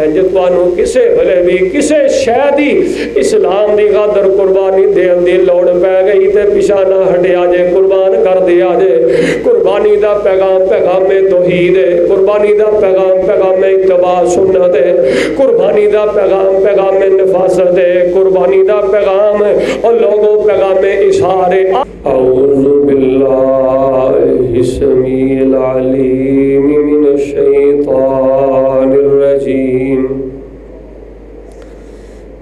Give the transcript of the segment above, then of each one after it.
انج تانوں کسے ویلے بھی کسے شے دی اسلام دی خاطر قربانی دین دی لوڑ پے گئی تے پیچھے نہ ہٹیا جے، قربان کر دیا جے۔ قربانی دا پیغام پیغام توحید ہے، قربانی دا پیغام پیغام اتباع سنت ہے، قربانی دا پیغام پیغام نفاست ہے، قربانی دا پیغام اور لوگوں پیغام اشارے۔ اعوذ باللہ السمیع العلیم من الشیطان الرجیم،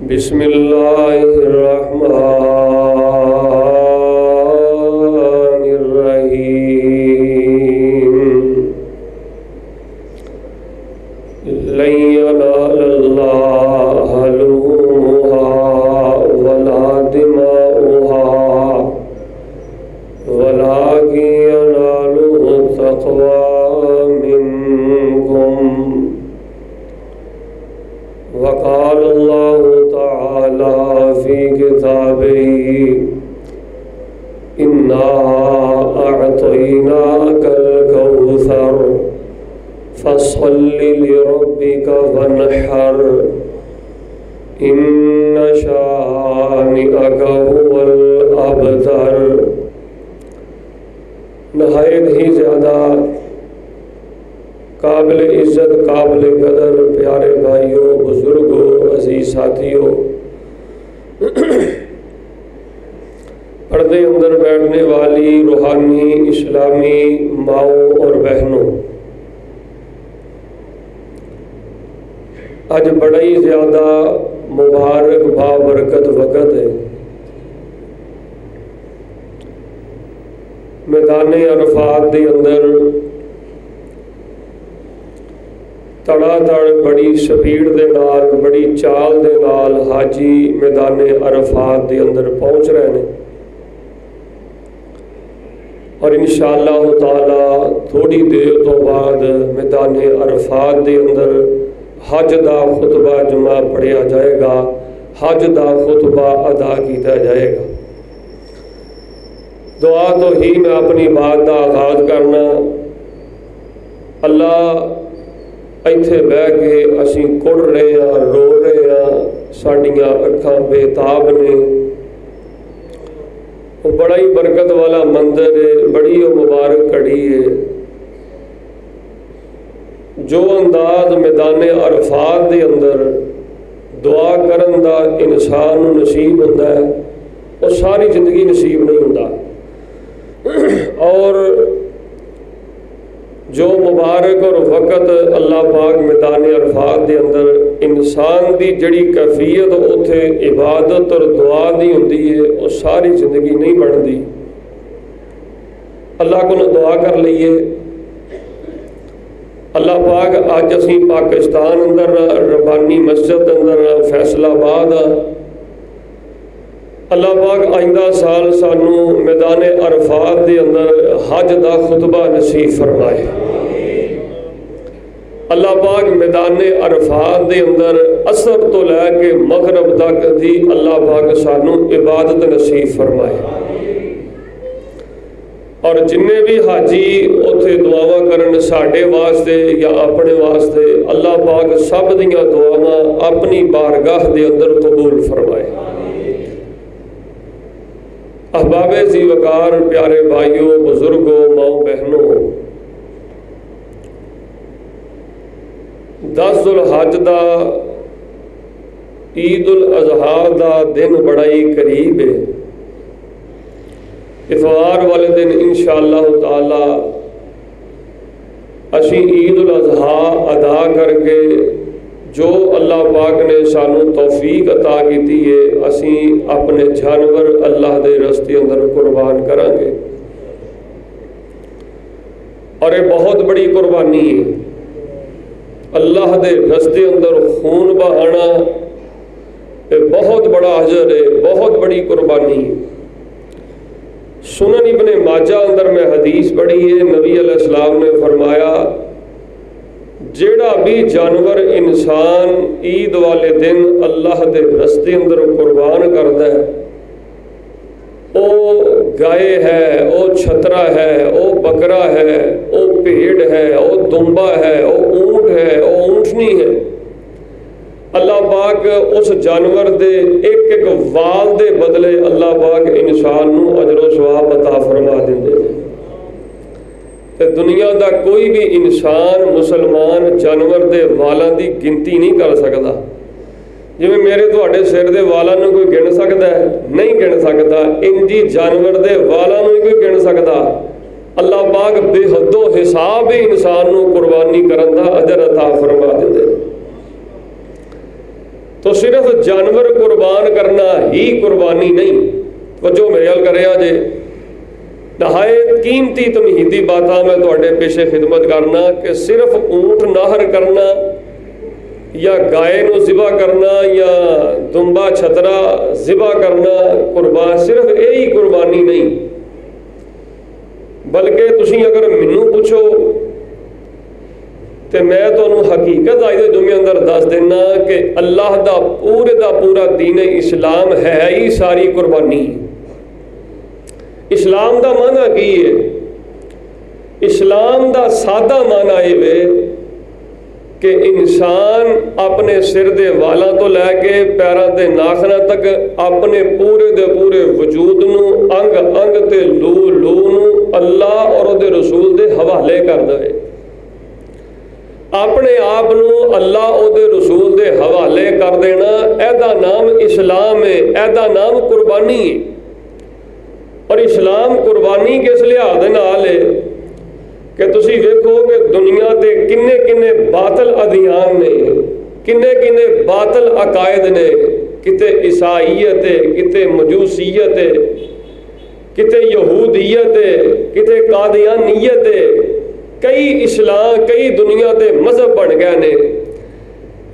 بسم اللہ الرحمن الرحیم، لن ینال اللہ لحومها ولا دماؤها ولكن يناله التقوى منكم، وقال الله تعالى في كتابه إنا أعطيناك الكوثر فصل لربك وانحر إن شانئك هو الأبتر۔ نہایت ہی زیادہ قابل عزت، قابل قدر پیارے بھائیوں، بزرگوں، عزیز ساتھیوں، پردے اندر بیٹھنے والی روحانی اسلامی ماؤں اور بہنوں، آج بڑا ہی زیادہ مبارک بابرکت وقت ہے۔ میدان عرفات دے اندر تڑا تڑ بڑی سپیڈ دے نال، بڑی چال دے نال حاجی میدان عرفات دے اندر پہنچ رہے ہیں، اور انشاءاللہ تعالی تھوڑی دیر تو بعد میدان عرفات دے اندر حج دا خطبہ جمعہ پڑھیا جائے گا، حج دا خطبہ ادا کیتا جائے گا۔ دعا تو ہی میں اپنی بات دا آغاز کرنا۔ اللہ ایتھے بہ کے اسی کڑ رہے ہیں، رو رہے ہیں، ساڈیاں اکھاں بے تاب نے۔ وہ بڑا ہی برکت والا منظر ہے، بڑی مبارک کڑی ہے۔ جو انداز میدان عرفات دے اندر دعا کرن دا انسان نصیب ہوندا ہے، وہ ساری زندگی نصیب نہیں ہوندا۔ اور جو مبارک اور وقت اللہ پاک میدان عرفات دے اندر انسان دی جڑی کیفیت اتھے عبادت اور دعا دی ہوندی ہے، وہ ساری زندگی نہیں بنتی۔ اللہ کو دعا کر لئیے۔ اللہ پاک آج اسی پاکستان اندر ربانی مسجد اندر فیصل آباد، اللہ پاک آئندہ سال سانو میدان عرفات دے اندر حج دا خطبہ نصیب فرمائے۔ اللہ پاک میدان عرفات دے اندر عصر تو لے کے مغرب تک دی اللہ پاک سانو عبادت نصیب فرمائے، اور جننے بھی حاجی اتھے دعاواں کرن ساڈے واسطے یا اپنے واسطے، اللہ پاک سب دیاں دعاواں اپنی بارگاہ دے اندر قبول فرمائے۔ احباب ذی وقار، پیارے بھائیوں، بزرگوں، ماؤں بہنوں، 10 ذوالحج دا عید الاضحیٰ دا دن بڑا ہی قریب ہے۔ اتوار والے دن انشاءاللہ تعالی اسی عید الاضحیٰ ادا کر کے جو اللہ پاک نے سانو توفیق عطا کی ہے، اسی اپنے جانور اللہ دے رستے اندر قربان کریں گے، اور یہ بہت بڑی قربانی ہے۔ اللہ دے رستے اندر خون بہانا یہ بہت بڑا اجر ہے، بہت بڑی قربانی ہے۔ سنن ابن ماجہ اندر میں حدیث پڑھی ہے، نبی علیہ السلام نے فرمایا جیڑا بھی جانور انسان عید والے دن اللہ دے رستے اندر قربان کرتا ہے، او گائے ہے، او چھترا ہے، او بکرا ہے، او بھیڑ ہے، او دمبا ہے، او اونٹ ہے، او اونٹنی ہے، اللہ پاک اس جانور دے ایک ایک وال دے بدلے اللہ پاک انسان نو اجر و ثواب عطا فرما دیندے نے۔ تے دنیا دا کوئی بھی انسان مسلمان جانور دے والاں دی گنتی نہیں کر سکدا۔ جویں میرے تواڈے سر دے والاں نو کوئی گن سکدا ہے؟ نہیں گن سکدا۔ انجی جانور دے والاں نو کوئی گن سکدا؟ اللہ پاک بے حد و حساب انسان نو قربانی کرن دا اجر عطا فرما دیندے نے۔ تو صرف جانور قربان کرنا ہی قربانی نہیں۔ توجہ میرے ال کریا جے، نہایت قیمتی تمہیدی باتاں میں تواڈے پیش خدمت کرنا کہ صرف اونٹ نہر کرنا یا گائے نو ذبح کرنا یا دمبا چھترا ذبح کرنا قربان صرف یہی قربانی نہیں، بلکہ تسی اگر مینوں پوچھو تے میں تانوں حقیقت آج دے جمعے اندر دس دینا کہ اللہ دا پورا دین اسلام ہے ہی ساری قربانی۔ اسلام دا معنی کی ہے؟ اسلام دا سادہ معنی یہ ہے کہ انسان اپنے سر دے والاں تو لے کے پیراں دے ناخناں تک اپنے پورے دے پورے وجود نو انگ انگ تے لو نو اللہ اور دے رسول دے حوالے کر دے، اپنے آپ نو اللہ او دے رسول دے حوالے کر دینا، ایدا نام اسلام ہے، ایدا نام قربانی ہے۔ اور اسلام قربانی کس لحاظ نال ہے کہ تسی دیکھو کہ دنیا تے کنے کنے باطل ادیان نے، کنے کنے باطل عقائد نے، کتے عیسائیت ہے، کتے مجوسیت ہے، کتے یہودیت ہے، کتے قادیانیت ہے، کئی دنیا دے مذہب بن گئے نے،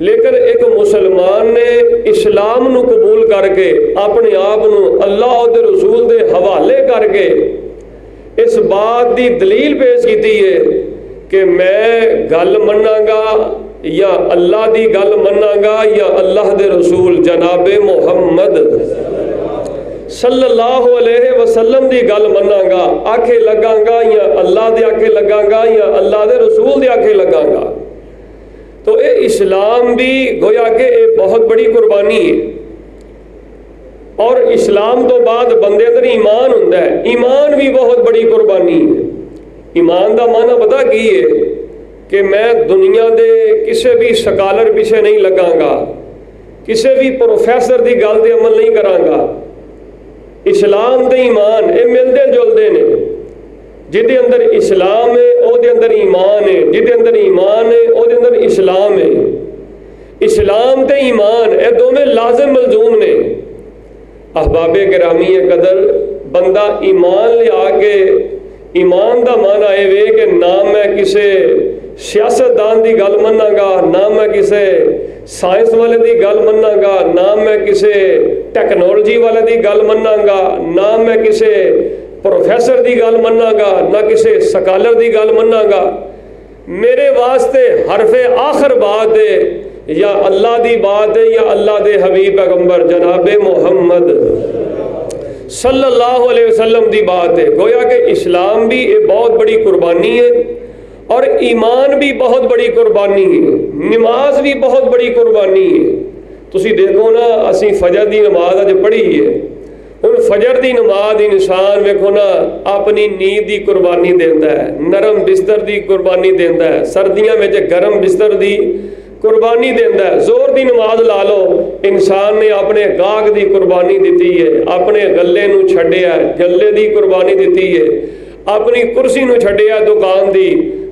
لیکن ایک مسلمان نے اسلام نو قبول کر کے اپنے آپ نو اللہ دے رسول دے حوالے کر کے اس بات دی دلیل پیش کیتی ہے کہ میں گل مناں گا یا اللہ دی گل مناں گا یا اللہ دے رسول جناب محمد صلی اللہ علیہ وسلم دی گل مناں گا، آکھے لگاں گا یا اللہ دے آکھے لگاں گا یا اللہ دے رسول دے آکھے لگاں گا۔ تو اے اسلام بھی گویا کہ اے بہت بڑی قربانی ہے۔ اور اسلام تو بعد بندے اندر ایمان ہوندا ہے، ایمان بھی بہت بڑی قربانی ہے۔ ایمان دا معنی پتہ کی ہے کہ میں دنیا دے کسے بھی سکالر پیچھے نہیں لگاں گا، کسے بھی پروفیسر دی گل دے عمل نہیں کراں گا۔ اسلام تے ایمان اے ملدے جلدے نے، جدے اندر اسلام ہے او دے اندر ایمان ہے، جدے اندر ایمان ہے او دے اندر اسلام ہے۔ اسلام تے ایمان اے دونوں لازم ملزوم نے۔ احباب گرامی قدر، بندہ ایمان لے آگے، ایمان دا معنی اے وے کہ نہ میں کسے سیاست دان دی گل مناں گا، نہ میں کسے سائنس والے دی گل مناں گا، نہ میں کسے ٹیکنالوجی والے دی گل مناں گا، نہ میں کسے پروفیسر دی گل مناں گا، نہ کسے سکالر دی گل مناں گا۔ میرے واسطے حرف آخر بات ہے یا اللہ دی بات ہے یا اللہ دے حبیب پیغمبر جناب محمد صلی اللہ علیہ وسلم دی بات ہے۔ گویا کہ اسلام بھی ایک بہت بڑی قربانی ہے اور ایمان بھی بہت بڑی قربانی ہے، نماز بھی بہت بڑی قربانی ہے۔ تسی دیکھو نا، اسی فجر دی نماز اج پڑھی ہے، ان فجر دی نماز انسان ویکھو نا اپنی نیند دی قربانی دیندا ہے، نرم بستر دی قربانی دیندا ہے، سردیاں وچ گرم بستر دی قربانی دیندا ہے۔ زور دی نماز لا لو، انسان نے اپنے گاہک دی قربانی دیتی ہے، اپنے گلے نو چھڈیا ہے، گلے دی قربانی دیتی ہے، اپنی کرسی نو چھڈیا دکان دی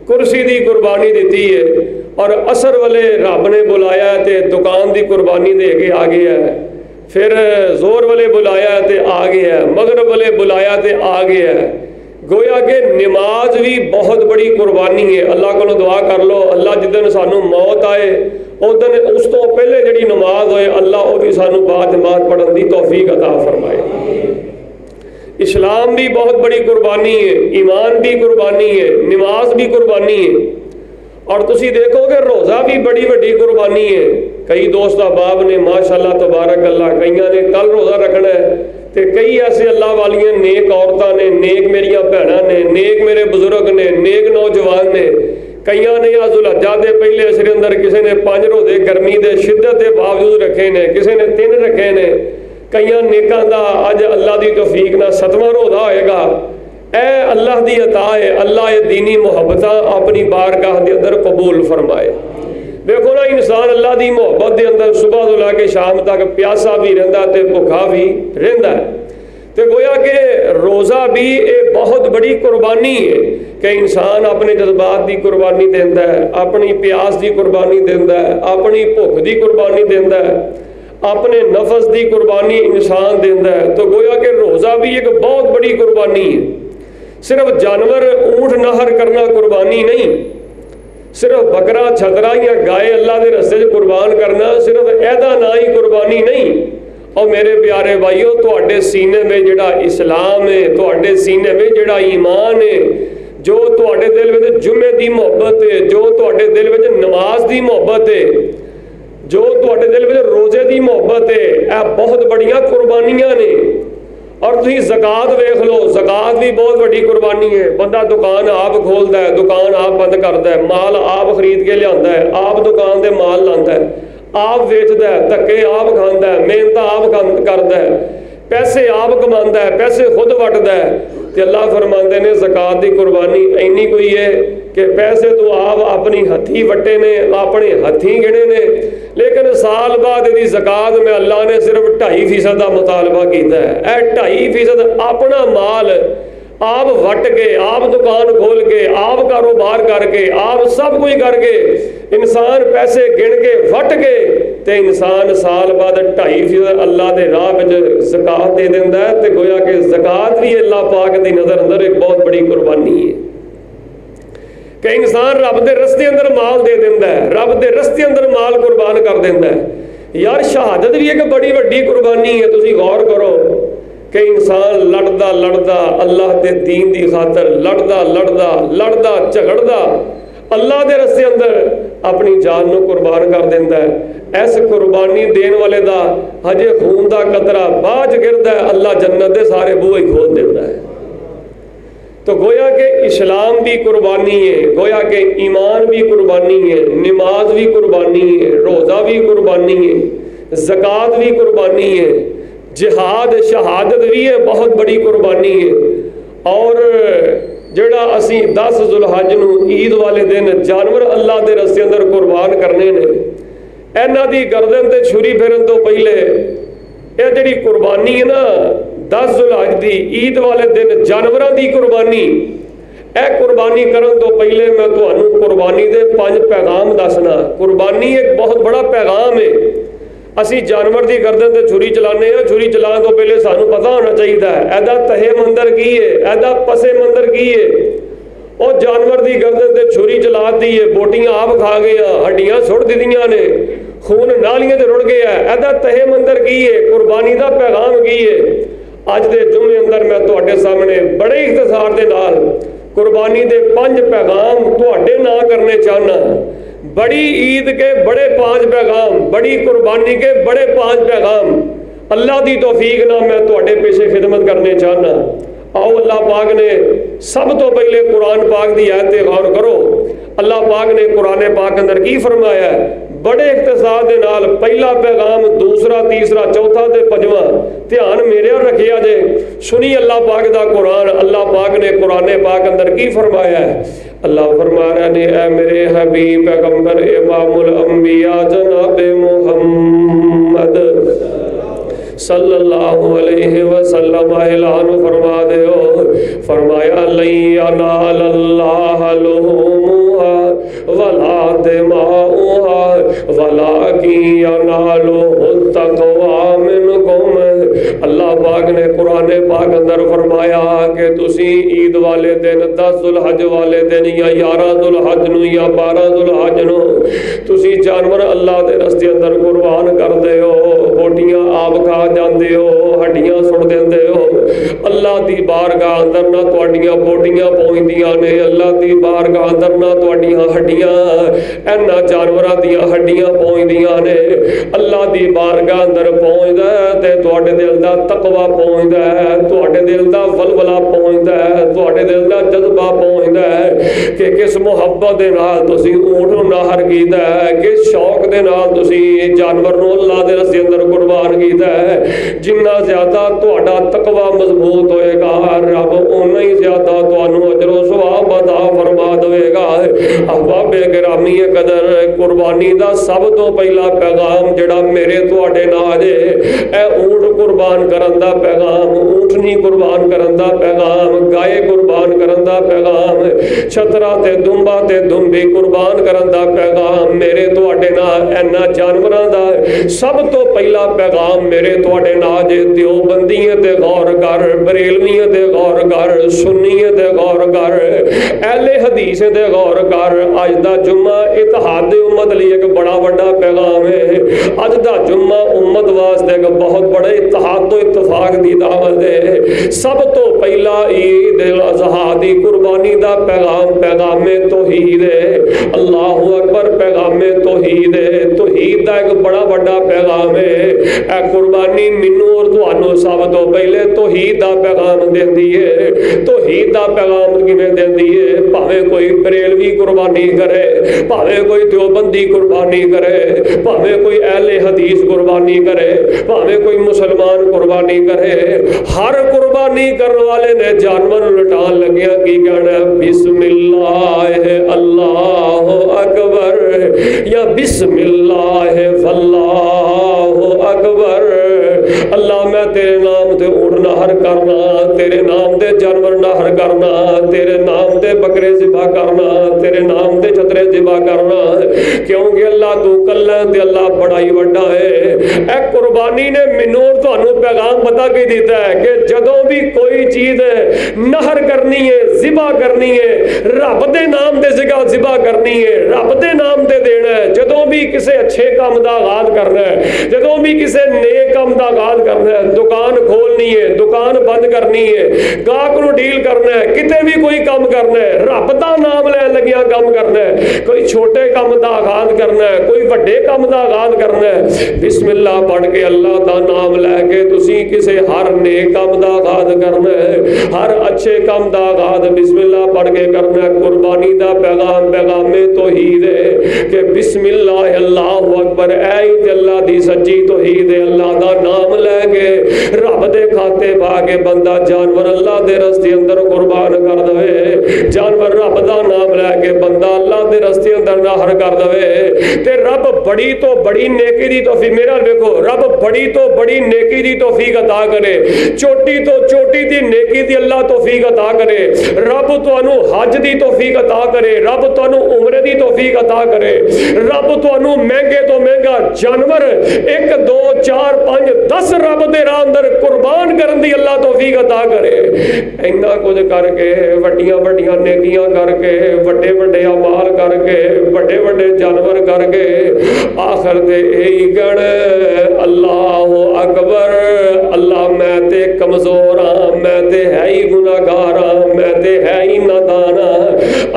کرسی دی قربانی دیتی ہے، اور عصر والے رب نے بلایا تے دکان دی قربانی دے کے آ گیا ہے، پھر زور والے بلایا تے آ گیا ہے، مغرب والے بلایا تے آ گیا ہے۔ گویا کہ نماز بھی بہت بڑی قربانی ہے۔ اللہ کو دعا کر لو اللہ جدن سانو موت آئے ادن اس تو پہلے جڑی نماز ہوئے اللہ وہ بھی سانو بعد نماز پڑھن دی توفیق عطا فرمائے۔ اسلام بھی بہت بڑی قربانی ہے، ایمان بھی قربانی ہے، نماز بھی قربانی ہے۔ اور تسی دیکھو کہ روزہ بھی بڑی بڑی قربانی ہے۔ کئی دوست احباب نے ماشاءاللہ تبارک اللہ کئیاں نے کل روزہ رکھنا ہے، تے کئی ایسے اللہ والیاں نیک عورتاں نے، نیک میریاں بہناں نے، نیک میرے بزرگ نے، نیک نوجوان نے، کئیاں نے ذوالحجہ دے پہلے عشرے اندر کسی نے 5 روزے گرمی دے شدت دے باوجود رکھے نے، کسی نے 3 رکھے نے، کئیاں نیکاں دا اج اللہ دی توفیق نہ 7واں روزہ ہوئے گا۔ اے اللہ دی عطا ہے، اللہ یہ دینی محبتاں اپنی بارگاہ دے اندر قبول فرمائے۔ دیکھو نا انسان اللہ دی محبت دے اندر صبح تو لے کے شام تک پیاسا بھی رہندا تے بھوکا بھی رہندا ہے، تے گویا کہ روزہ بھی ایک بہت بڑی قربانی ہے کہ انسان اپنے جذبات دی قربانی دیندا ہے، اپنی پیاس دی قربانی دیندا ہے، اپنی بھوک دی قربانی دیندا ہے، اپنے نفس دی قربانی انسان دیندا ہے۔ تو گویا کہ روزہ بھی ایک بہت بڑی قربانی ہے۔ صرف جانور اونٹ نہر کرنا قربانی نہیں، صرف بکرا چھترا یا گائے اللہ دے رستے قربان کرنا صرف ایدا نہ ہی قربانی نہیں۔ اور میرے پیارے بھائیو، تواڈے سینے میں جڑا اسلام ہے، تواڈے سینے میں جڑا ایمان ہے، جو تواڈے دل میں جمعے دی محبت ہے، جو تواڈے دل میں نماز دی محبت ہے، جو تواڈے دل میں روزے دی محبت ہے، اے بہت بڑیاں قربانیاں نے۔ اور تھی زکات ویکھ لو، زکات بھی بہت بڑی قربانی ہے۔ بندہ دکان آپ کھولتا ہے، دکان آپ بند کرتا ہے، مال آپ خرید کے لیا ہے، آپ دکان دے مال لاتا ہے، آپ ویچتا ہے، دھکے آپ کھانا ہے، محنت آپ کرتا ہے، پیسے آپ کماتا ہے، پیسے خود وٹتا ہے۔ تو اللہ فرماندے نے زکات دی قربانی اینی کوئی ہے کہ پیسے تو آپ اپنی ہتھی وٹے نے، اپنے ہتھی گنے نے، لیکن سال بعد دی زکات میں اللہ نے صرف 2.5% کا مطالبہ کیتا ہے۔ اے 2.5% اپنا مال آپ وٹ کے، آپ دکان کھول کے، آپ کاروبار کر کے، آپ سب کچھ کر کے، انسان پیسے گن کے وٹ کے تے انسان سال بعد 2.5% اللہ دے راہ وچ زکات دے دیندا ہے۔ تے گویا کہ زکات بھی اللہ پاک دی نظر اندر ایک بہت بڑی قربانی ہے کہ انسان رب دے رستے اندر مال دے دیندا ہے، رب دے رستے اندر مال قربان کر دیندا ہے۔ یار شہادت بھی ایک بڑی وڈی قربانی ہے۔ تسی غور کرو کہ انسان لڑدا لڑدا اللہ دے دین دی خاطر لڑدا جھگڑدا اللہ دے رستے اندر اپنی جان نو قربان کر دیندا ہے۔ اس قربانی دین والے دا ہجے خون دا قطرہ باج گردا ہے، اللہ جنت دے سارے بوئے کھول دیندا ہے۔ تو گویا کہ اسلام بھی قربانی ہے، گویا کہ ایمان بھی قربانی ہے، نماز بھی قربانی ہے، روزہ بھی قربانی ہے، زکات بھی قربانی ہے، جہاد شہادت بھی ہے، بہت بڑی قربانی ہے۔ اور جڑا اسی 10 ذوالحج نو عید والے دن جانور اللہ دے رستے اندر قربان کرنے نے، اینا دی گردن تے چھری پھرن تو پہلے یہ جڑی قربانی ہے نا 10 ذوالحج دی عید والے دن جانوراں دی قربانی، اے قربانی کرن تو پہلے میں تانوں قربانی دے 5 پیغام دسنا۔ قربانی ایک بہت بڑا پیغام ہے۔ اسی جانور دی گردن تے چھری چلانے ہیں، چھری چلان تو پہلے سانو پتہ ہونا چاہیے ایدا تہے مندر کی ہے، ایدا پسے مندر کی ہے۔ اور جانور دی گردن تے چھری چلا دی ہے، بوٹیاں آپ کھا گیا، ہڈیاں سڑ دیدیاں نے، خون نالیاں تے رڑ گیا، ایدا تہے مندر کی ہے، قربانی دا پیغام کی ہے۔ اج دے جمعے اندر میں تواڈے سامنے بڑے اختصار دے نال قربانی دے 5 پیغام تواڈے نہ کرنے چاہنا۔ بڑی عید کے بڑے 5 پیغام، بڑی قربانی کے بڑے 5 پیغام اللہ دی توفیق نہ میں تواڈے پیچھے خدمت کرنے چاہنا۔ آؤ اللہ پاک نے سب تو پہلے قرآن پاک دی آیت غور کرو۔ اللہ پاک نے قرآن پاک اندر کی فرمایا ہے؟ بڑے اختصار دے نال پہلا پیغام، دوسرا، تیسرا، چوتھا تے 5واں دھیان میرے اور رکھیا جے۔ سنی اللہ پاک دا قرآن، اللہ پاک نے قرآن پاک اندر کی فرمایا ہے؟ اللہ فرما رہے ہیں اے میرے حبیب پیغمبر امام الانبیاء جناب محمد صلی اللہ علیہ وسلم اعلان فرما دے ہو، فرمایا لن ینال اللہ لحومها ولا دماؤها ولکن ینالہ التقوی منکم۔ اللہ پاک نے قرآن پاک اندر فرمایا کہ تسی عید والے دن 10 ذوالحج والے دن یا 11 ذوالحج نو یا 12 ذوالحج نو تسی جانور اللہ دے رستے اندر قربان کر دے ہو، بوٹیاں آپ کھا جاندے ہو، ہڈیاں سڑ دیندے ہو۔ اللہ دی بارگاہ اندر نہ تواڈیاں بوٹیاں پوئندیاں نے، اللہ دی بارگاہ اندر نہ تواڈیاں ہڈیاں اینا جانوراں دیاں ہڈیاں پوئندیاں نے۔ اللہ دی بارگاہ اندر پہنچدا ہے تے تواڈے دل دا تقوی پہنچدا ہے, تواڈے دل دا ولولا پہنچدا ہے, تواڈے دل دا جذبہ پہنچدا ہے کہ کس محبت دے نال تسی اونٹ نوں نہر کیتا ہے, کس شوق دے نال تسی جانور نوں اللہ دے رستے اندر قربان کیتا ہے. جنہ زیادہ تہاڈا تقوی مضبوط ہوئے گا رب اُنّا ہی زیادہ تانوں اجر و ثواب عطا فرما دے گا. احباب گرامی قدر, قربانی دا سب تو پہلا پیغام جڑا میرے تواڈے نال اے اونٹ قربان کرن دا پیغام, اونٹنی قربان کرن دا پیغام, گائے قربان کرن دا پیغام, چھترا تے دمبا تے دمبی قربان کرن دا پیغام میرے تواڈے نال اینا جانوراں دا سب تو پہلا پیغام میرے تواڈے نال جے دیوبندیاں تے غور کر, بریلویاں تے غور کر, سنیاں تے غور کر, اہل حدیث تے غور کر. اج دا جمعہ اتحاد امت لئی ایک بڑا بڑا پیغام ہے. اج دا جمعہ امت واسطے ایک بہت بڑے اتحاد و اتفاق دی دعوت ہے. سب تو پہلا عید الاضحیٰ دی قربانی دا پیغام پیغام توحید ہے. اللہ اکبر, پیغام توحید ہے. توحید دا ایک بڑا بڑا پیغام ہے. اے قربانی مینوں اور تانوں سب تو پہلے توحید دا پیغام دیندی ہے. توحید دا پیغام کیویں دیندی ہے؟ بھاویں کوئی بریلوی قربانی کرے, بھاویں کوئی دیوبندی قربانی کرے, بھاویں کوئی اہل حدیث قربانی کرے, بھاویں کوئی مسلمان قربانی کرے, ہر قربانی کرنے والے نے جانور لٹان لگیا کی کہنا ہے بسم اللہ اللہ اکبر یا بسم اللہ واللہ اکبر. اللہ میں تیرے نام تے اونٹ نہر کرنا, تیرے نام تے جانور نہر کرنا, تیرے نام تے بکرے ذبح کرنا, تیرے نام تے چھترے ذبح کرنا, کیونکہ اللہ تو کلا تے اللہ بڑا ہی وڈا ہے. اے قربانی نے مینوں اور تانوں پیغام پتا کی دیتا ہے کہ جدوں بھی کوئی چیز نہر کرنی ہے, ذبح کرنی ہے, رب دے نام تے ذبح کرنی ہے, رب دے نام تے دینا ہے. جدوں بھی کسے اچھے کام دا آغاز کرنا ہے, جدوں بھی کسے نیک کام دا آغاز کرنا ہے, دکان کھولنی ہے, دکان بند کرنی ہے, گاہک نو ڈیل کرنا ہے, کتے بھی کوئی کام کرنا ہے, رب دا نام لے لگیا کام کرنا ہے. کوئی چھوٹے کام دا آغاز کرنا ہے, کوئی بڑے کام دا آغاز کرنا ہے, بسم اللہ پڑھ کے اللہ دا نام لے کے تسی کسے ہر نیک کام دا آغاز کرنا ہے, ہر اچھے کام دا آغاز بسم اللہ پڑھ کے کرنا ہے. قربانی دا پیغام پیغام توحید ہے کہ بسم اللہ اللہ اکبر. اے اللہ دی سچی توحید ہے. اللہ دا نام لے کے رب دے کھاتے پا کے بندہ جانور اللہ دے رستے اندر قربان کر دے, جانور رب دا نام لے کے بندہ اللہ دے رستے اندر نہر کر دے تے رب بڑی تو بڑی نیکی دی توفیق, میرا دیکھو, رب بڑی تو بڑی نیکی دی توفیق عطا کرے, چوٹی تو چوٹی دی نیکی دی اللہ توفیق عطا کرے, رب تانوں حج دی توفیق عطا کرے, رب تانوں عمرے دی توفیق عطا کرے, رب تانوں مہنگے تو مہنگا جانور 1 2 4 5 10 رب دے راہ اندر قربان کرن دی اللہ توفیق عطا کرے. اینا کچھ کر کے, وڈیاں وڈیاں نیکیاں کر کے, وڈے وڈے اعمال کر کے, وڈے وڈے جانور کر کے, آخر تے یہی کہنا اللہ اکبر, اللہ میں تے کمزور ہاں, میں تے ہے ہی گناہگار ہاں, میں تے ہے ہی نادان ہاں.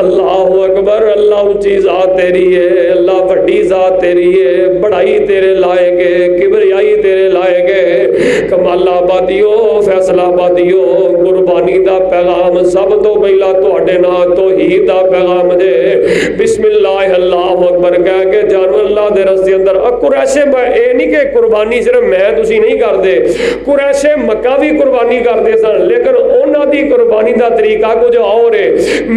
اللہ اکبر, اللہ اونچی ذات تیری ہے, اللہ وڈی ذات تیری ہے, بڑائی تیرے لائق ہے, کبریائی تیرے لائق ہے. کمال آبادیو, فیصلہ آبادیو, قربانی دا پیغام سب تو پہلا تواڈے نال توحید دا پیغام دے. بسم اللہ اللہ اکبر کہہ کے جانور اللہ دے رستے اندر. قریش اے نہیں کہ قربانی صرف میں تسی نہیں کردے, قریش مکہ بھی قربانی کردے سن, لیکن انہاں دی قربانی دا طریقہ کچھ اور ہے,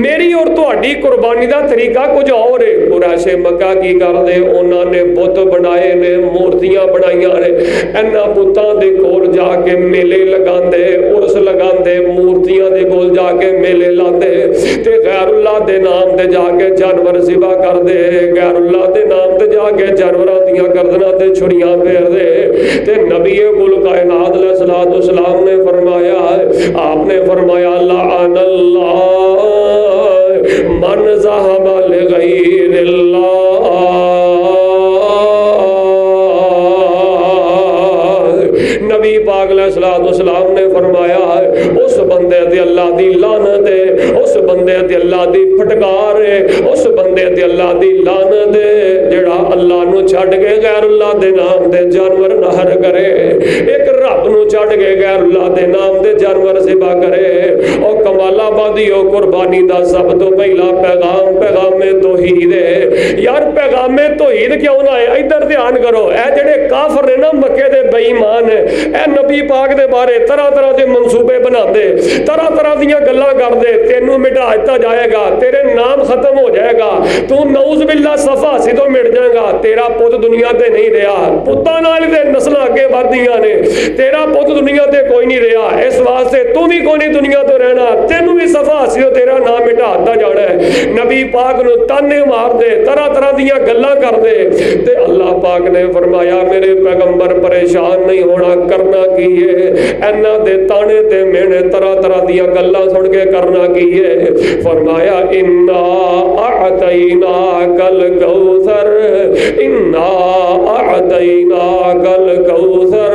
میری اور تہاڈی قربانی دا طریقہ کچھ اور ہے. قریش مکہ کی کردے, انہاں نے بت بنائے نے, مورتیاں بنائیاں نے, انہاں بتاں دے کول جا کے میلے لگاندے, عرس لگاندے, مورتیاں دے کول جا کے میلے لاندے تے غیر اللہ دے نام تے جا کے جانور ذبح کردے, غیر اللہ دے نام تے جا کے جانوراں دیاں گردناں تے چھڑیاں پھیر دے. تے نبی کل کائنات علیہ الصلوۃ والسلام نے فرمایا, آپ نے فرمایا لعن اللہ من ذهب لغیر اللہ. نبی پاک علیہ الصلوۃ والسلام نے فرمایا اس بندے تے اللہ دی لعنت ہے, اس اس بندے تے اللہ دی پھٹکار ہے، اس بندے تے اللہ دی لعنت ہے جڑا اللہ نو چھڈ کے غیر اللہ دے نام دے جانور نہر کرے، ایک رب نو چھڈ کے غیر اللہ دے نام دے جانور ذبح کرے۔ اور کمال آبادی او قربانی دا سب تو پہلا پیغام توحید ہے۔ یار پیغام توحید کیوں نہ ہے؟ ادھر دھیان کرو، اے جڑے کافر نے نا مکے دے بے ایمان ہے، اے نبی پاک دے بارے طرح طرح دے منصوبے بنا دے، طرح طرح دیاں گلاں کر دے، تینوں مٹا دتا جائے گا، تیرے نام ختم ہو جائے گا، تو نعوذ باللہ صفا سی تو مٹ جائے گا، تیرا پت دنیا تے نہیں رہا، پتاں نال دے نسل اگے ودیاں نے، تیرا پت دنیا تے کوئی نہیں رہا، اس واسطے تو بھی کوئی نہیں دنیا تو رہنا، تینوں بھی صفا سی تو تیرا نام مٹا دتا جانا ہے۔ نبی پاک نو تانے مار دے، طرح طرح دیاں گلاں کر دے، تے اللہ پاک نے فرمایا میرے پیغمبر پریشان نہیں ہونا، کرنا کی ہے اینا دے تانے تے مینے طرح طرح دیاں گلاں سن کے کرنا کی ہے؟ فرمایا انا اعطیناک الکوثر، انا اعطیناک الکوثر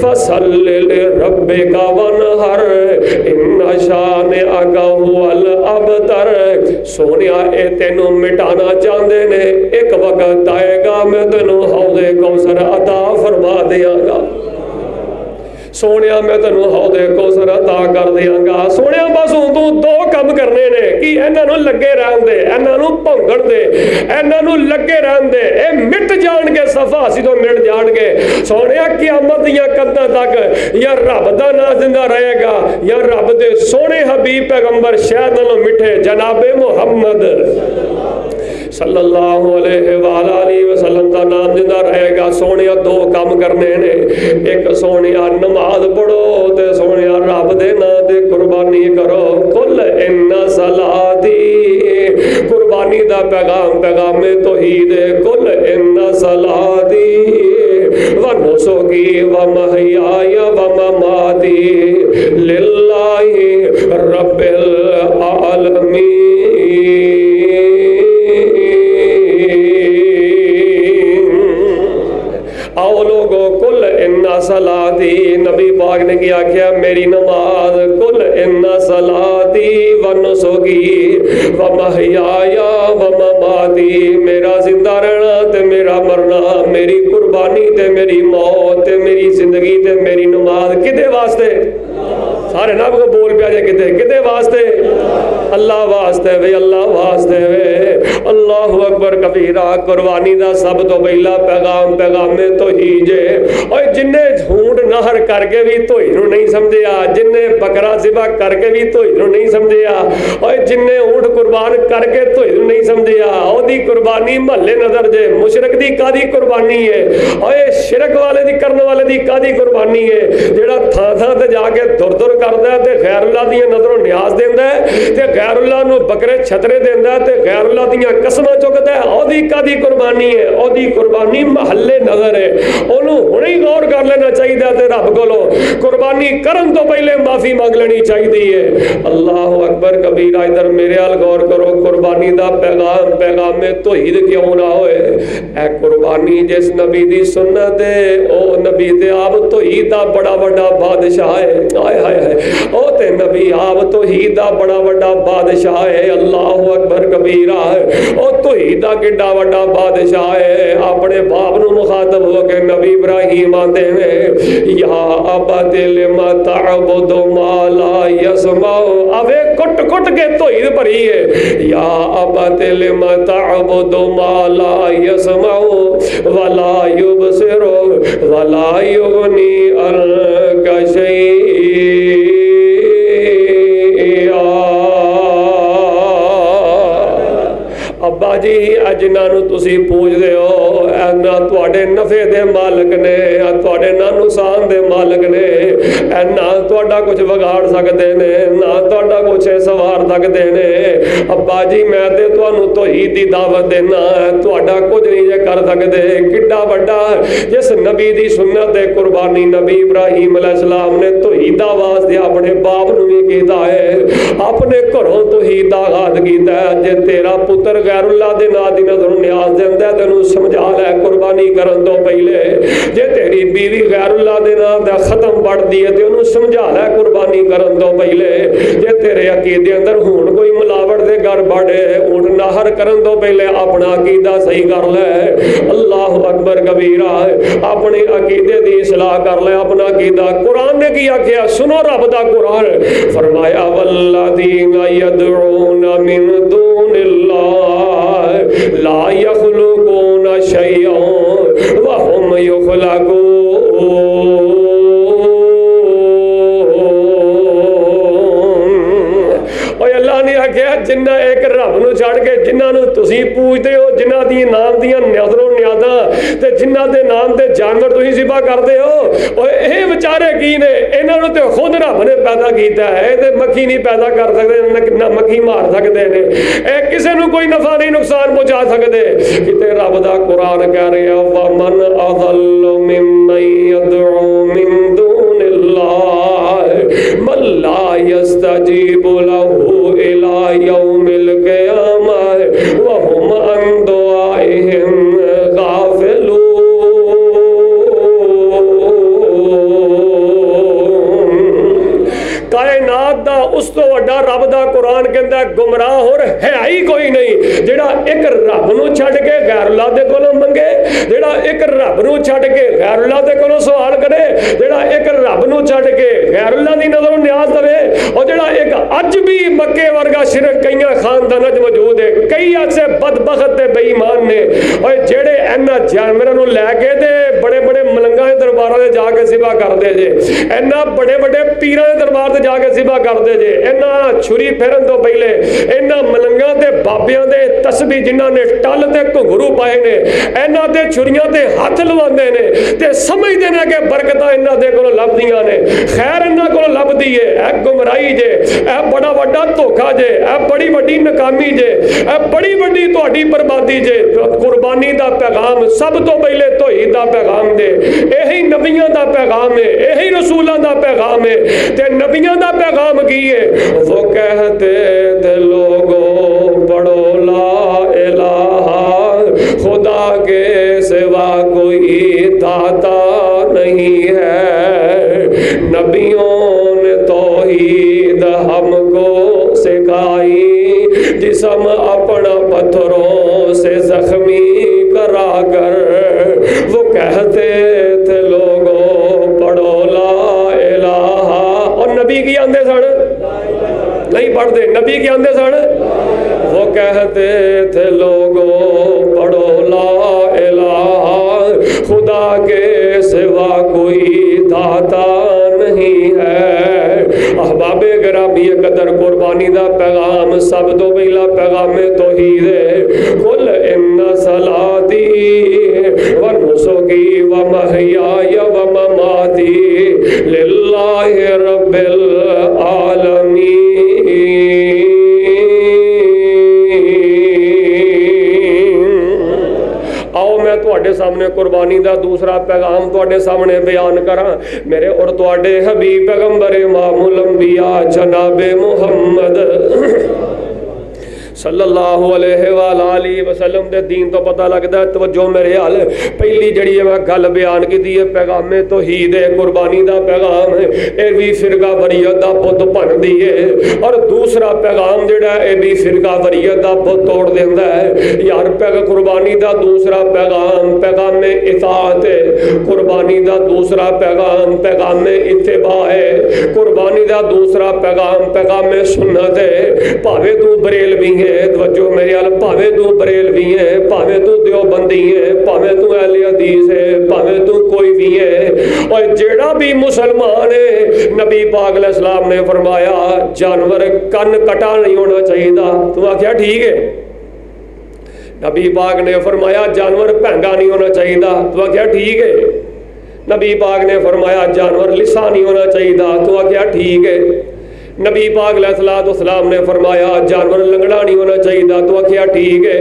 فصل لربک وانحر ان شانئک هو الابتر۔ سونیا اے تینوں مٹانا چاہندے نے، ایک وقت آئے گا میں تینوں حوض کوثر عطا فرما دیاں گا، سونیا میں تینوں حوض کوثر عطا کر دیاں گا۔ سونیا بس تو دو کم کرنے نے کہ انہاں نوں لگے رہن دے، انہاں نوں بھونگن دے، انہاں نوں لگے رہن دے، اے مٹ جان گے، صفا سی تو مٹ جان گے۔ سونیا قیامت دیاں قداں تک یا رب دا نام زندہ رہے گا یا رب دے سونے حبیب پیغمبر شہد نالوں مٹھے جناب محمد صلی اللہ علیہ وآلہ وسلم کا نام زندہ رہے گا۔ سونیا دو کام کرنے نے، ایک سونیا نماز پڑھو تے سونیا رب دے نام دے قربانی کرو۔ قل ان صلاتی، قربانی دا پیغام توحید ہے۔ قل ان صلاتی ونسکی ومحیای ومماتی للہ رب العالمین۔ آؤ لوگو کل ان صلاتی، نبی پاک نے کیا کیا میری نماز، کل ان صلاتی ونسکی ومحیای ومماتی، میرا زندہ رہنا تے میرا مرنا، میری قربانی تے میری موت تے میری زندگی تے میری نماز کدے واسطے؟ سارے نب کو بول پیا جائے کدے واسطے؟ اللہ واسطے وے، اللہ واسطے وے۔ اللہ اکبر کبیرہ۔ قربانی دا سب تو پہلا پیغام توحید ہے۔ اور جن نے جھونڈ نہر کر کے بھی توحید نو نہیں سمجھیا، جن نے بکرا ذبح کر کے بھی توحید نو نہیں سمجھیا، اور جن نے اونٹ قربان کر کے توحید نو نہیں سمجھیا، او دی قربانی محلے نظر جے مشرک دی کادی قربانی ہے، اور شرک والے دی کرنے والے دی کادی قربانی ہے؟ جڑا تھاں تھاں تے جا کے دور دور کردا ہے تے غیر اللہ دی نظروں نیاز دیندا ہے تے غیر اللہ نو بکرے چھترے دیندا ہے تے غیر اللہ دی قسماں چکدا ہے، او دی کادی قربانی ہے؟ او دی قربانی محلے نظر ہے، اونوں ہنے ہی غور کر لینا چاہیے تے رب کولوں قربانی کرن تو پہلے معافی مانگ لینی چاہیے۔ اللہ اکبر کبیرہ۔ ادھر میرے ال غور کرو، قربانی دا پیغام توحید کیوں نہ ہوئے؟ اے قربانی جس نبی دی سنت ہے او نبی تے آپ توحید دا بڑا بڑا بادشاہ ہے۔ آئے ہائے ہائے، او تے نبی آپ توحید دا بڑا بڑا بادشاہ ہے۔ اللہ اکبر کبیرہ۔ او توحید دا کڈا بڑا بادشاہ ہے، اپنے باپ نو مخاطب ہو کے نبی ابراہیم آتے ہیں، یا ابت لما تعبد ما لا یسمع، اوے کٹ کٹ کے توحید بھری ہے، یا ابت لما تعبد ما لا یسمع ولا یبصر ولا یغنی عنک شیئا۔ ابا جی جنہاں نو تسی پوچھ دے ہو نہ تواڈے نفع دے مالک نے، تواڈے نہ نقصان دے مالک نے، نہ تواڈا کچھ بگاڑ سکدے نے، نہ تواڈا کچھ سوار سکدے نے۔ ابا جی میں تے تانوں توحید دی دعوت دینا، تواڈا کچھ نہیں جے کر سکدے۔ کڈا بڑا جس نبی دی سنت تے قربانی نبی ابراہیم علیہ السلام نے توحید دا واسطے اپنے باپ نو بھی کیتا ہے، اپنے گھروں توحید دا آغاز کیتا ہے۔ جے تیرا پتر غیر اللہ دے نام دی نظر نیاز دیندا ہے تینوں سمجھا لے قربانی کرن تو پہلے جے تیری بیوی غیر اللہ دے نام دا ختم پڑھ دی ہے تے انہوں سمجھا لے قربانی کرن تو پہلے جے تیرے عقیدے اندر ہون کوئی ملاوٹ دے گھر بڑھے اونٹ نہر کرن تو پہلے اپنا عقیدہ صحیح کر لے اللہ اکبر کبیرہ اپنے عقیدے دی اصلاح کر لے اپنا عقیدہ قرآن نے کیا کیا سنو رب دا قرآن فرمایا والذین یدعون من دون اللہ لا یخلقون شیئا وهم یخلقون جنہ ایک رب نو چھڑ کے جنہ نو تسی پوجدے ہو جنہ دی نام دیاں نظر و نیاداں تے جنہ دے نام تے جانور تسی ذبح کردے ہو اوے اے بیچارے کی نے انہاں نو تے خود رب نے پیدا کیتا ہے تے مکھی نہیں پیدا کر سکدے نہ مکھی مار سکدے نے اے کسے نو کوئی نفع نہیں نقصان پہنچا سکدے کتے رب دا قرآن کہہ رہا ومن اضل ممن يدعو من دون اللہ من لا يستجیب له الى یوم القیامہ وهم عن دعائهم غافلون کائنات دا اس تو وڈا رب دا قرآن کہندا گمراہ اور ہے ہی کوئی نہیں جڑا ایک رب نو چھڈ کے غیر اللہ دے کولوں منگے جڑا ایک رب نو چھڈ کے غیر اللہ دے کولوں سوال کرے جڑا ایک رب نو چھڈ کے غیر اللہ دی نظر و نیاز دے اور جڑا ایک اج بھی مکے ورگا شرک کئیاں خانداناں وچ موجود ہے کئی ایسے بدبخت تے بے ایمان نے اور جڑے انہاں جانوراں نو لے کے تے بڑے بڑے ملنگاں دے درباراں تے جا کے ذبح کردے جے انہاں بڑے بڑے پیراں دے دربار تے جا کے ذبح کردے جے انہاں چھری پھیرن تو پہلے انہاں ملنگاں تے بابیاں دے تسبیح جنہاں نے ٹل تے گھنگرو پائے نے انہاں تے چھریاں تے ہاتھ لواندے نے تے سمجھدے نے کہ برکتاں انہاں دے کولوں لبدیاں نے خیر انہاں کولوں لبدی ہے اے گمراہی جے اے بڑا وڈا دھوکا جے اے بڑی وڈی ناکامی جے اے بڑی وڈی تہاڈی بربادی جے قربانی دا پیغام سب تو پہلے توحید دا پیغام دے یہی نبیاں دا پیغام ہے یہی رسولاں دا پیغام ہے تے نبیاں دا پیغام کی ہے وہ کہتے تھے لوگوں پڑھو لا الہ خدا کے سوا کوئی داتا نہیں ہے نبیوں نے توحید ہم کو سکھائی جسم اپنا پتھروں سے زخمی کرا کر وہ کہتے تھے لوگوں پڑھو لا الہ اور نبی کی آندے سن نہیں پڑھتے نبی کی آندے سن وہ کہتے تھے لوگوں پڑھو لا الہ خدا کے سوا کوئی داتا نہیں ہے احباب گرامی قدر قربانی دا پیغام سب تو پہلا پیغام توحید ہے قل ان صلاتی و نسکی و محیای و مماتی للہ رب العالمین آؤ میں تواڈے سامنے قربانی دا دوسرا پیغام تواڈے سامنے بیان کراں میرے اور تواڈے حبیب پیغمبر امام الانبیاء جناب محمد صلی اللہ علیہ وآلہ وسلم دے دین تو پتہ لگدا ہے توجہ میرے حال پہلی جڑی میں گل بیان کیتی ہے پیغام توحید ہے قربانی دا پیغام ہے اے بھی فرقہ واریت دا بت بن دی ہے اور دوسرا پیغام جڑا اے بھی فرقہ واریت دا بت توڑ دیندا ہے یار قربانی دا دوسرا پیغام پیغام اطاعت ہے قربانی دا دوسرا پیغام پیغام اتباع ہے قربانی دا دوسرا پیغام سنت ہے پاوے تو بریلوی ہے توجہ میرے حال پاوے تو بریلوی ہے پاوے تو دیوبندی ہے پاوے تو اہل حدیث ہے پاوے تو کوئی بھی ہے اور جیڑا بھی مسلمان ہے نبی پاک علیہ السلام نے فرمایا جانور کن کٹا نہیں ہونا چاہیے تو آخیا ٹھیک ہے نبی پاک نے فرمایا جانور پہنگا نہیں ہونا چاہیے تو آخیا ٹھیک ہے نبی پاک نے فرمایا جانور لسا نہیں ہونا چاہیے تو آخیا ٹھیک ہے نبی پاک علیہ السلام نے فرمایا جانور لنگڑا نہیں ہونا چاہیے تو آخیا ٹھیک ہے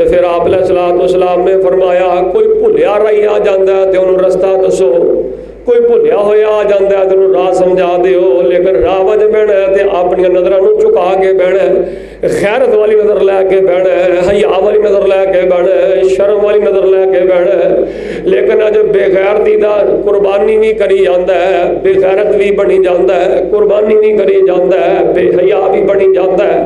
تو پھر آپ علیہ الصلوۃ والسلام نے فرمایا کوئی بھولیا راہی آ جاتا ہے تو انہوں رستہ دسو، کوئی بھولیا ہوا آ جاتا ہے تو انہوں راہ سمجھا دیو، لیکن راہ وچ بہنا ہے تو اپنی نظراں نوں چکا کے بہنا ہے، غیرت والی نظر لے کے بہنا ہے، حیا والی نظر لے کے بہنا ہے، شرم والی نظر لے کے بہنا ہے۔ لیکن اج بے غیرتی دا قربانی بھی کری جاندا ہے، بے غیرت بھی بنی جاندا ہے، قربانی بھی کری جاندا ہے، بے حیا بھی بنی جاندا ہے،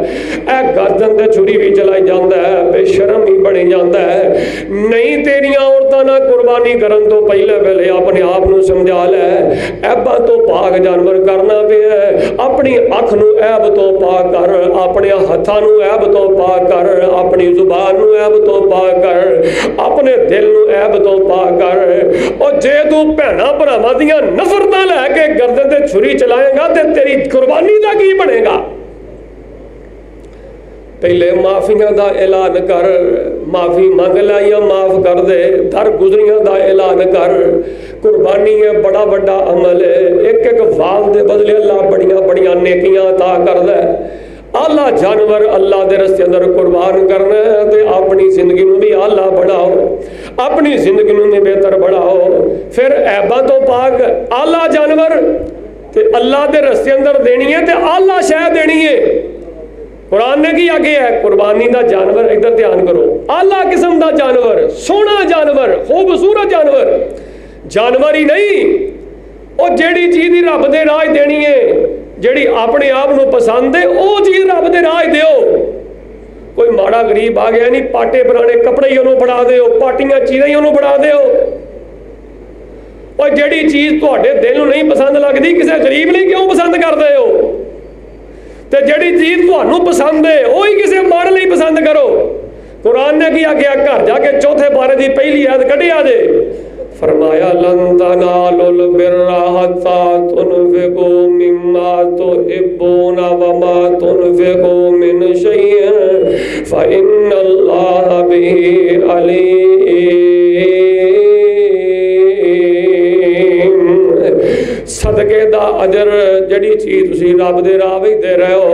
اے گردن تے چھری بھی چلائی جاندا ہے، بے شرم بھی بنی جاندا ہے۔ نہیں تیریاں عورتاں نہ قربانی کرن تو پہلے پہلے اپنے آپ نوں سمجھا لے، عیباں تو پاک جانور کرنا پیا ہے، اپنی اکھ نوں عیب تو پاک کر، اپنے ہتھاں نوں عیب تو پاک کر، اپنی زبان نوں عیب تو پاک کر، اپنے دل نوں عیب تو پاک کر۔ اور جے تو بھیناں بھراواں دیاں نفرتاں لے کے گردن تے چھری چلائے گا تے تیری قربانی دا کی بنے گا؟ پہلے معافیاں دا اعلان کر، معافی منگ لے یا معاف کر دے، در گزریاں دا اعلان کر۔ قربانی ہے بڑا بڑا عمل ہے، ایک ایک وال دے بدلے اللہ بڑیاں بڑیاں نیکیاں عطا کردا ہے۔ اللہ جانور اللہ دے رستے اندر قربان کرنا ہے تے اپنی زندگی نوں بھی اللہ بڑھاؤ، اپنی زندگی نوں بھی بہتر بڑھاؤ۔ پھر عیباں تو پاک اللہ جانور تے اللہ دے رستے اندر دینی ہے تے اللہ شے دینی ہے۔ قرآن نے کی آگے ہے قربانی دا جانور، ادھر دھیان کرو، اعلیٰ قسم دا جانور، سونا جانور، خوبصورت جانور، جانور ہی نہیں، اور جیڑی چیز دی رب دے راہ دینی ہے، جیڑی اپنے آپ نو پسند ہے او چیز رب دے راہ دیو۔ کوئی ماڑا غریب آ گیا نہیں، پاٹے پرانے کپڑے ہی انہوں بڑھا دیو، پاٹیاں چیزیں ہی انہوں بڑھا دیو۔ اور جیڑی چیز تواڈے دل نو نہیں پسند لگدی کسے غریب نہیں کیوں پسند کردے ہو؟ تے جڑی چیز تانوں پسند ہے وہی کسی ماڑے نہیں پسند کرو۔ قرآن نے کیا کہ گھر جا کے چوتھے بارے دی پہلی آیت کڈیا جے، فرمایا لن تنالوا البر حتى تنفقوا مما تحبون وما تنفقوا من شيء فإن الله به عليم۔ صدقے دا اجر جڑی چیز تسی رب دے راہ وچ دے رہے ہو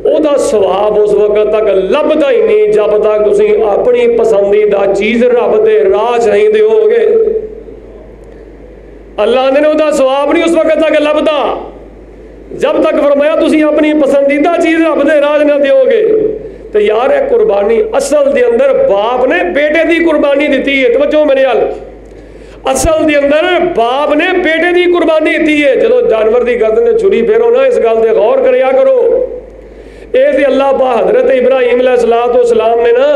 او دا ثواب اس وقت تک لبدا ہی نہیں جب تک تسی اپنی پسندیدہ چیز رب دے راہ چ نہیں دیو گے۔ اللہ نے او دا ثواب نہیں اس وقت تک لبدا جب تک فرمایا تسی اپنی پسندیدہ چیز رب دے راہ نہ دیو گے۔ تو یار ہے قربانی اصل دے اندر باپ نے بیٹے دی قربانی دیتی ہے، توجہ میرے حال، اصل دے اندر باپ نے بیٹے دی قربانی دیتی ہے۔ جدو جانور دی گردن تے چھری پھیرو نا اس گل تے غور کریا کرو، اے تے اللہ با حضرت ابراہیم علیہ السلام نے نا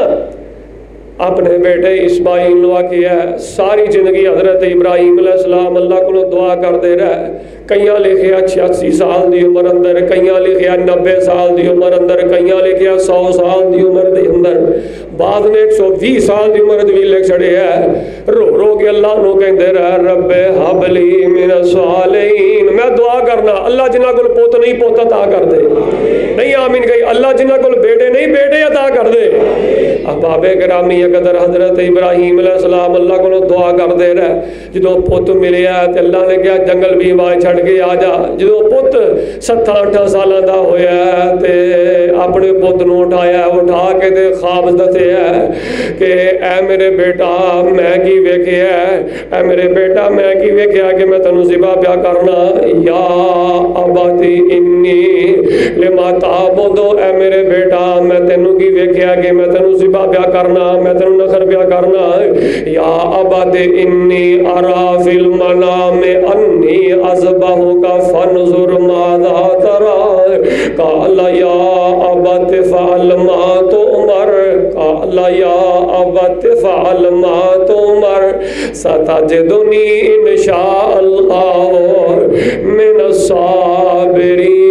اپنے بیٹے اسماعیل نو کیا ہے، ساری زندگی حضرت ابراہیم علیہ السلام اللہ کو دعا کر دے رہا ہے۔ کئیاں لکھیا 86 سال دی عمر اندر، کئیاں لکھیا 90 سال دی عمر اندر، کئیاں لکھیا 100 سال دی عمر دے اندر، بعد نے 120 سال دی عمر بھی لکھ چھڑے ہے۔ رو رو کے اللہ نو کہندے رہا رب ہب لی من الصالحین، میں دعا کرنا اللہ جنہاں کول پوت نہیں پوت عطا کر دے، نہیں آمین کہی، اللہ جنہاں کول بیٹے نہیں بیٹے عطا کر دے۔ احباب گرامی قدر حضرت ابراہیم علیہ السلام اللہ کو دعا کر دے رہا، جدو پت ملیا تے اللہ نے کہا جنگل بھی آواز چھڑ کے آ جا۔ جدو پت 7-8 سالاں دا ہویا تے اپنے پت نو اٹھایا، اٹھا کے تے خواب دسے ہے کہ اے میرے بیٹا میں کی ویکھیا ہے، اے میرے بیٹا میں کی ویکھیا کہ میں تینوں ذبح پیا کرنا، یا اباتی انی لما تعبد، اے میرے بیٹا میں تینوں کی ویکھیا کہ میں تینوں ذبح پیا کرنا، میں تینوں نخر پیا کرنا، یا ابد انی ارا فی المنام انی اذبحک فانظر ماذا تری، قال یا ابت فعل ما تؤمر، قال یا ابت فعل ما تؤمر ستجدنی ان شاء اللہ من الصابرین۔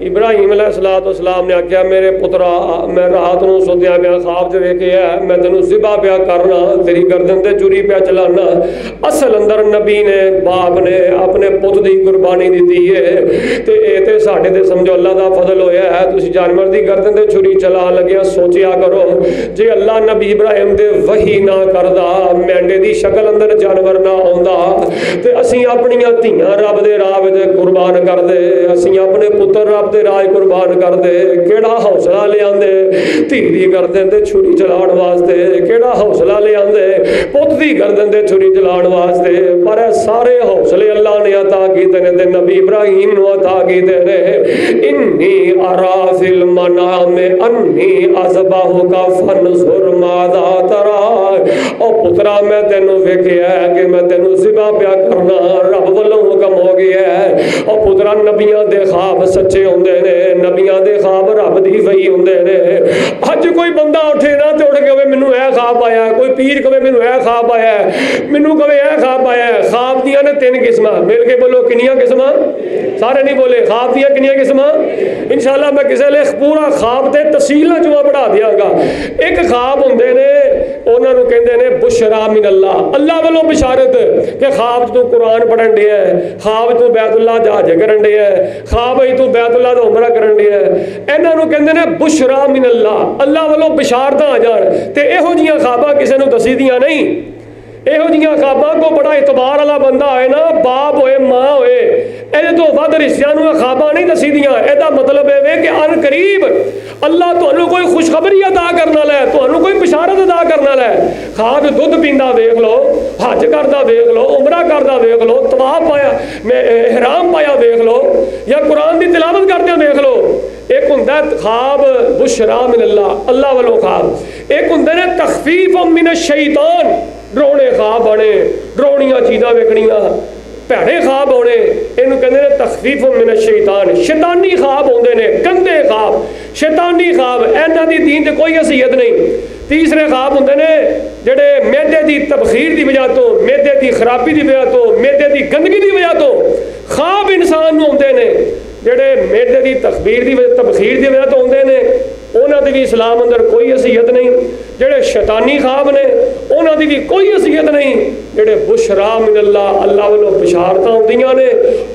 ابراہیم علیہ السلام نے آکھیا میرے پترا میں رات نو سوتیا میں خواب چ ویکھیا میں تینوں ذبح پیا کرنا، تیری گردن تے چوری پیا چلانا۔ اصل اندر نبی نے باپ نے اپنے پت دی قربانی دیتی ہے تے اے تے ساڈے تے سمجھو اللہ دا فضل ہویا ہے۔ تسی جانور دی گردن تے چوری چلا لگیا سوچیا کرو جے اللہ نبی ابراہیم دے وحی نہ کردا، مینڈے دی شکل اندر جانور نہ ہوندا تے اسی اپنی دھیاں رب دے راہ وچ قربان کر دے اسی اپنے پتر رب دے راہ قربان کر دے کیڑا حوصلہ لے آندے دھی گردن تے چھری چلاؤن واسطے کیڑا حوصلہ لے آندے پت دی گردن تے چھری چلاؤن واسطے پر سارے حوصلے اللہ نے عطا کیتے نے تے نبی ابراہیم نو عطا کیتے نے انی ارا فی المنام انی اذبحک فانظر ماذا تری او پترا میں تینوں ویکھیا ہے کہ میں تینوں ذبح پیا کرنا رب والوں حکم ہو گیا ہے او پترا نبیاں دے خواب سچے ہوندے نے نبیاں دے خواب رب دی وحی ہوندے نے اج کوئی بندہ اٹھے نا تے اٹھ کے مینوں اے خواب آیا ہے کوئی پیر کہے مینوں اے خواب آیا ہے مینوں کہے اے خواب آیا ہے خواب دیاں نے تین قسماں مل کے بولو کنیاں قسماں سارے نہیں بولے خواب دیاں کنیاں قسماں انشاءاللہ میں کسے لے پورا خواب تے تفصیل جو پڑھا دیاں گا ایک خواب ہوندے نے انہاں نوں کہندے نے بشرا من اللہ اللہ والوں بشارت کہ خواب تو قرآن پڑھن دیا ہے خواب تو بیت اللہ جا حج کرن دیا ہے خواب تو بیت اللہ دا عمرہ کرن دیا ہے انہاں نوں کہندے نے بشرا من اللہ اللہ والوں بشارتاں آ جان تے ایہو جیاں خواباں کسے نوں دسی دیاں نہیں ایہو جیاں خواباں کو بڑا اعتبار والا بندہ ہے نا باپ ہوئے ماں ہوئے اے تو ود رشتیاں نوں خواباں نہیں دسی دیاں اے دا مطلب ہے کہ ان قریب اللہ تانوں کوئی خوشخبری عطا کرن والا ہے تانوں کوئی بشارت عطا کرن والا ہے خواب دودھ پیندا ویکھ لو حج کردا ویکھ لو عمرہ کردا ویکھ لو طواف پایا میں احرام پایا ویکھ لو یا قرآن دی تلاوت کردے ویکھ لو ایک ہوندا خواب بشرا من اللہ اللہ والوں خواب ایک ہوندا نے تخفیف من الشیطان ڈرونے خواب آنے ڈرونیاں چیزاں ویکھنیاں پیڑے خواب ہونے انہوں کہندے نے تخفیف من الشیطان شیطانی خواب ہوندے نے گندے خواب شیطانی خواب انہاں دی دین تے کوئی حیثیت نہیں تیسرے خواب ہوندے نے جڑے معدے دی تبخیر دی وجہ تو معدے دی خرابی دی وجہ تو معدے دی گندگی دی وجہ تو خواب انسان نوں ہوندے نے جڑے معدے دی تبخیر دی وجہ تو ہوندے نے انہاں دی بھی اسلام اندر کوئی حیثیت نہیں جڑے شیطانی خواب نے انہاں دی بھی کوئی حیثیت نہیں جڑے بشرا من اللہ اللہ والوں بشارتاں ہوندیاں نے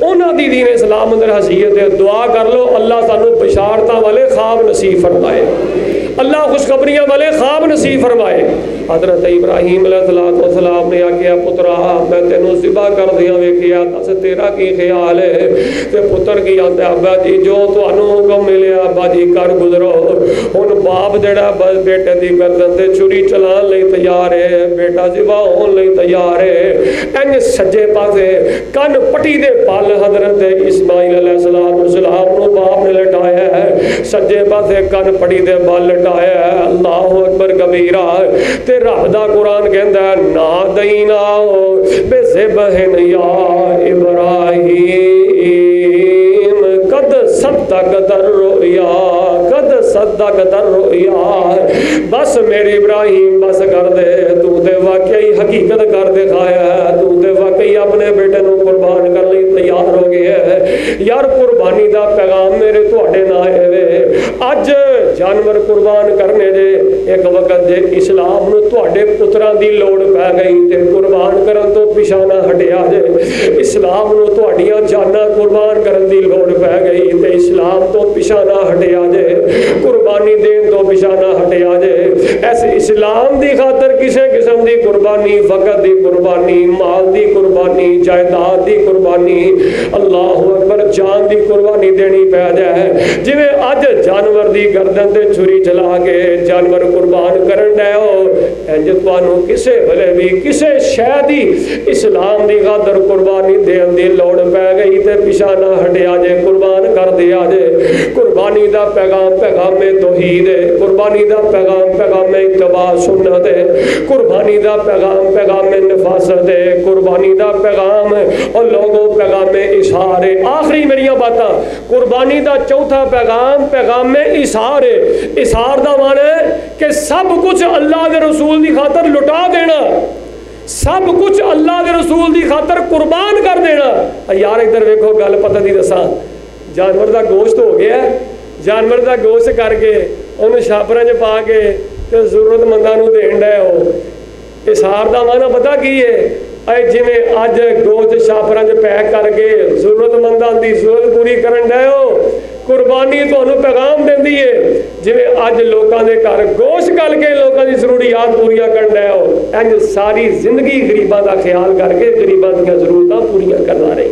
انہاں دی دین اسلام اندر حیثیت ہے دعا کر لو اللہ سانوں بشارتاں والے خواب نصیب فرمائے اللہ خوشخبریاں والے خواب نصیب فرمائے حضرت ابراہیم علیہ السلام نے آکھیا پترا میں تینوں ذبح کر دیاں ویکھیا دس تیرا کی خیال ہے تے پتر کی آندا ابا جی جو تانوں حکم ملیا ابا جی کر گزرو ہن باپ جڑا بس بیٹے دی گردن تے چھری چلان لئی تیار ہے بیٹا ذبح ہون لئی تیار ہے انج سجے پاسے کن پٹی دے پل حضرت اسماعیل علیہ السلام نو باپ نے لٹایا ہے سجے پاسے کن پٹی دے بل لٹایا ہے اللہ اکبر کبیرہ تے رب دا قرآن کہندا ہے نادینا بے ذبح یا ابراہیم قد صدقت الرؤیا قد صدقت الرؤیا بس میرے ابراہیم بس کر دے تو تے واقعی حقیقت کر دکھایا ہے تو تے واقعی اپنے بیٹے نو قربان کر لئی تیار ہو گیا ہے یار قربانی دا پیغام میرے تواڈے نال ہے اج جانور قربان کرنے دے ایک وقت دے اسلام نو تواڈے پتراں دی لوڑ پے گئی تے قربان کرن تو پیچھے نہ ہٹیا جے اسلام نو تواڈیاں جاناں قربان کرن دی لوڑ پے گئی تے اسلام تو پیچھے نہ ہٹیا جے قربانی دین تو پیچھے نہ ہٹیا جے ایسے اسلام دی خاطر کسے قسم دی قربانی وقت دی قربانی مال دی قربانی جائیداد دی قربانی اللہ اکبر جان دی قربانی دینی پے جائے جویں اج جانور دی گردن تے چھری چلا کے جانور قربان کرن دے ہو انج تانوں کسے بھلے بھی کسے شے دی اسلام دی خاطر قربانی دین دی لوڑ پے گئی تے پیچھے نہ ہٹیا جے قربان کر دیا جے قربانی دا پیغام توحید ہے قربانی دا پیغام اتباع سنت ہے قربانی دا پیغام نفاست ہے قربانی دا پیغام اور لوگوں پیغام اشار ہے آخری میری باتاں قربانی دا چوتھا پیغام اشار ہے اشار دا معنی ہے کہ سب کچھ اللہ دے رسول دی خاطر لٹا دینا سب کچھ اللہ دے رسول دی خاطر قربان کر دینا یار ادھر ویکھو گل پتہ دی دساں جانور دا گوشت ہو گیا جانور دا گوشت کر کے انہوں چھاپراں چ پا کے تے ضرورت منداں نوں دین ڈے ہو اشار دا معنی پتہ کی ہے اے جویں اج گوشت چھاپراں چ پیک کر کے ضرورت منداں دی ضرورت پوری کرن ڈے ہو قربانی تانوں پیغام دیندی ہے جویں اج لوکاں دے گھر گوشت کل کے لوکاں دی ضروریات پوریاں کرن ڈے ہو انج ساری زندگی غریباں دا خیال کر کے غریباں دیاں ضرورتاں پوریاں کردا رہے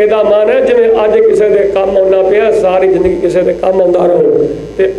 ਇਹਦਾ ਮਾਨਾ ਜਿਵੇਂ ਅੱਜ ਕਿਸੇ ਦੇ ਕੰਮ ਆਉਣਾ ਪਿਆ ਸਾਰੀ ਜ਼ਿੰਦਗੀ ਕਿਸੇ ਦੇ ਕੰਮ ਆਉਂਦਾ ਰਹੋ। ਤੇ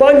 5